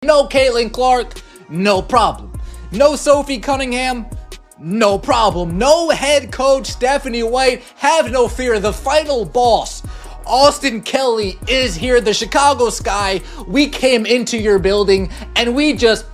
No Caitlin Clark, no problem. No Sophie Cunningham, no problem. No head coach Stephanie White, have no fear. The final boss, Austin Kelly, is here. The Chicago Sky, we came into your building and we just,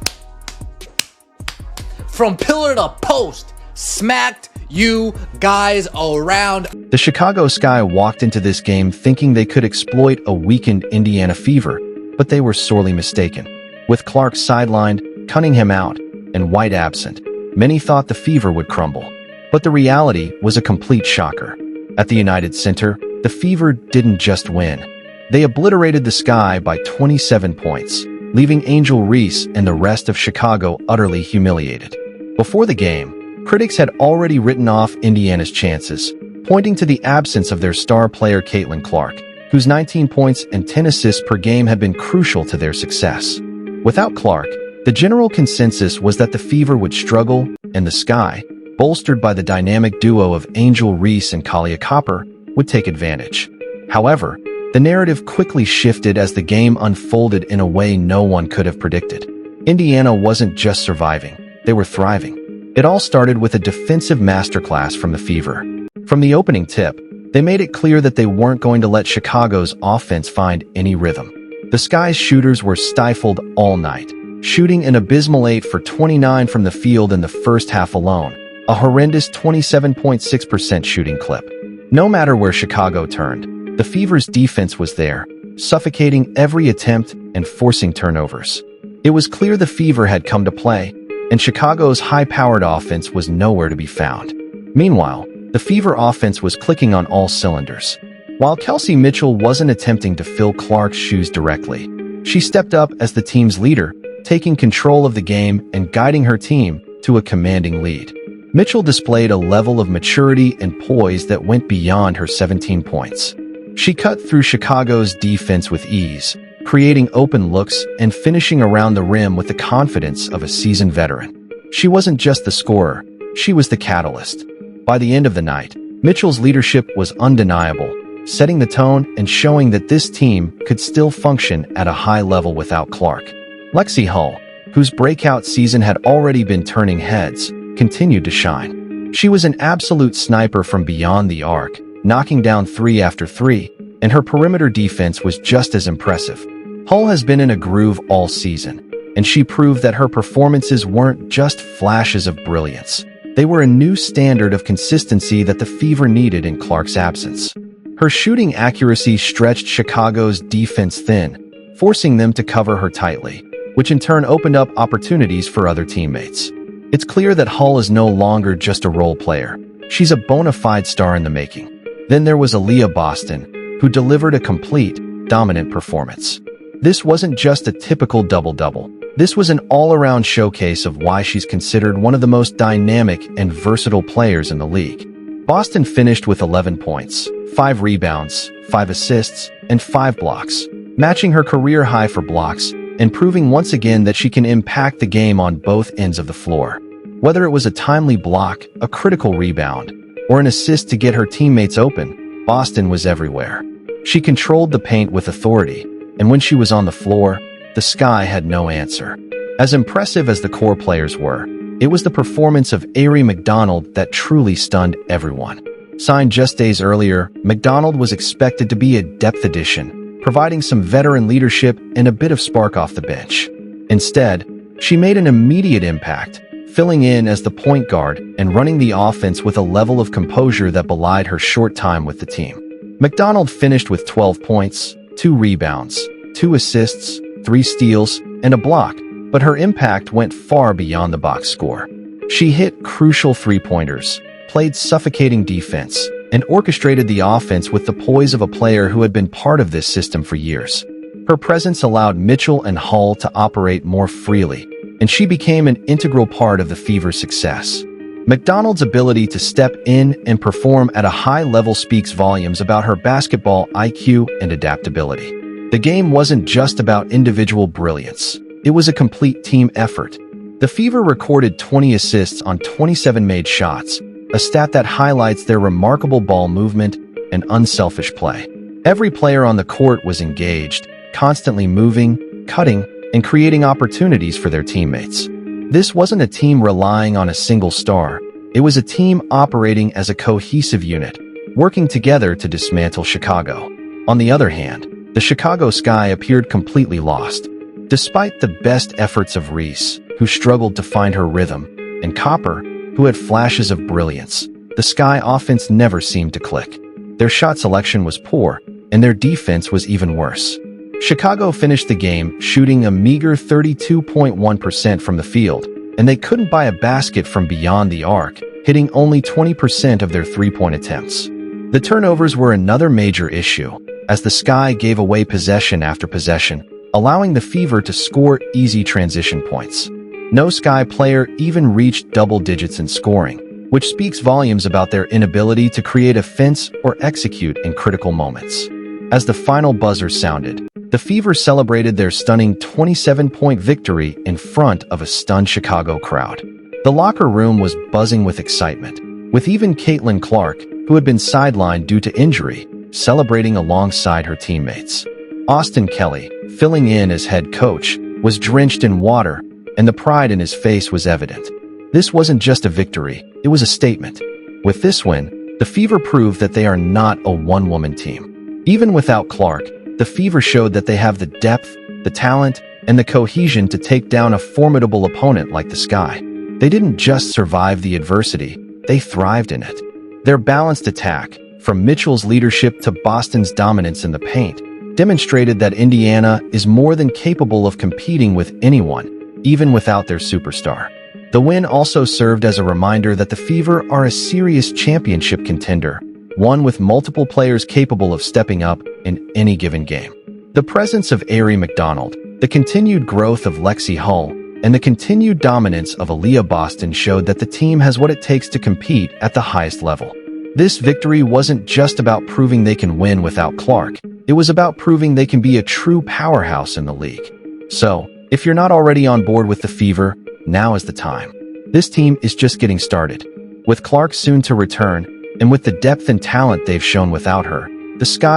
from pillar to post, smacked you guys around. The Chicago Sky walked into this game thinking they could exploit a weakened Indiana Fever, but they were sorely mistaken. With Clark sidelined, Cunningham out, and White absent, many thought the Fever would crumble. But the reality was a complete shocker. At the United Center, the Fever didn't just win. They obliterated the Sky by 27 points, leaving Angel Reese and the rest of Chicago utterly humiliated. Before the game, critics had already written off Indiana's chances, pointing to the absence of their star player Caitlin Clark, whose 19 points and 10 assists per game had been crucial to their success. Without Clark, the general consensus was that the Fever would struggle, and the Sky, bolstered by the dynamic duo of Angel Reese and Kalia Copper, would take advantage. However, the narrative quickly shifted as the game unfolded in a way no one could have predicted. Indiana wasn't just surviving, they were thriving. It all started with a defensive masterclass from the Fever. From the opening tip, they made it clear that they weren't going to let Chicago's offense find any rhythm. The Sky's shooters were stifled all night, shooting an abysmal 8 for 29 from the field in the first half alone, a horrendous 27.6% shooting clip. No matter where Chicago turned, the Fever's defense was there, suffocating every attempt and forcing turnovers. It was clear the Fever had come to play, and Chicago's high-powered offense was nowhere to be found. Meanwhile, the Fever offense was clicking on all cylinders. While Kelsey Mitchell wasn't attempting to fill Clark's shoes directly, she stepped up as the team's leader, taking control of the game and guiding her team to a commanding lead. Mitchell displayed a level of maturity and poise that went beyond her 17 points. She cut through Chicago's defense with ease, creating open looks and finishing around the rim with the confidence of a seasoned veteran. She wasn't just the scorer, she was the catalyst. By the end of the night, Mitchell's leadership was undeniable, setting the tone and showing that this team could still function at a high level without Clark. Lexie, whose breakout season had already been turning heads, continued to shine. She was an absolute sniper from beyond the arc, knocking down 3 after 3, and her perimeter defense was just as impressive. Hull has been in a groove all season, and she proved that her performances weren't just flashes of brilliance. They were a new standard of consistency that the Fever needed in Clark's absence. Her shooting accuracy stretched Chicago's defense thin, forcing them to cover her tightly, which in turn opened up opportunities for other teammates. It's clear that Hull is no longer just a role player. She's a bona fide star in the making. Then there was Aaliyah Boston, who delivered a complete, dominant performance. This wasn't just a typical double-double. This was an all-around showcase of why she's considered one of the most dynamic and versatile players in the league. Boston finished with 11 points, 5 rebounds, 5 assists, and 5 blocks, matching her career high for blocks and proving once again that she can impact the game on both ends of the floor. Whether it was a timely block, a critical rebound, or an assist to get her teammates open, Boston was everywhere. She controlled the paint with authority, and when she was on the floor, the Sky had no answer. As impressive as the core players were, it was the performance of Ari McDonald that truly stunned everyone. Signed just days earlier, McDonald was expected to be a depth addition, providing some veteran leadership and a bit of spark off the bench. Instead, she made an immediate impact, filling in as the point guard and running the offense with a level of composure that belied her short time with the team. McDonald finished with 12 points, 2 rebounds, 2 assists, 3 steals, and a block, but her impact went far beyond the box score. She hit crucial three-pointers, played suffocating defense, and orchestrated the offense with the poise of a player who had been part of this system for years. Her presence allowed Mitchell and Hull to operate more freely, and she became an integral part of the Fever's success. McDonald's ability to step in and perform at a high level speaks volumes about her basketball IQ and adaptability. The game wasn't just about individual brilliance. It was a complete team effort. The Fever recorded 20 assists on 27 made shots, a stat that highlights their remarkable ball movement and unselfish play. Every player on the court was engaged, constantly moving, cutting, and creating opportunities for their teammates. This wasn't a team relying on a single star. It was a team operating as a cohesive unit, working together to dismantle Chicago. On the other hand, the Chicago Sky appeared completely lost. Despite the best efforts of Reese, who struggled to find her rhythm, and Copper, who had flashes of brilliance, the Sky offense never seemed to click. Their shot selection was poor, and their defense was even worse. Chicago finished the game shooting a meager 32.1% from the field, and they couldn't buy a basket from beyond the arc, hitting only 20% of their three-point attempts. The turnovers were another major issue, as the Sky gave away possession after possession, allowing the Fever to score easy transition points. No Sky player even reached double digits in scoring, which speaks volumes about their inability to create offense or execute in critical moments. As the final buzzer sounded, the Fever celebrated their stunning 27-point victory in front of a stunned Chicago crowd. The locker room was buzzing with excitement, with even Caitlin Clark, who had been sidelined due to injury, celebrating alongside her teammates. Austin Kelly, filling in as head coach, was drenched in water, and the pride in his face was evident. This wasn't just a victory, it was a statement. With this win, the Fever proved that they are not a one-woman team. Even without Clark, the Fever showed that they have the depth, the talent, and the cohesion to take down a formidable opponent like the Sky. They didn't just survive the adversity, they thrived in it. Their balanced attack, from Mitchell's leadership to Boston's dominance in the paint, demonstrated that Indiana is more than capable of competing with anyone, even without their superstar. The win also served as a reminder that the Fever are a serious championship contender, one with multiple players capable of stepping up in any given game. The presence of Ari McDonald, the continued growth of Lexie Hull, and the continued dominance of Aaliyah Boston showed that the team has what it takes to compete at the highest level. This victory wasn't just about proving they can win without Clark, it was about proving they can be a true powerhouse in the league. So, if you're not already on board with the Fever, now is the time. This team is just getting started. With Clark soon to return, and with the depth and talent they've shown without her, the Sky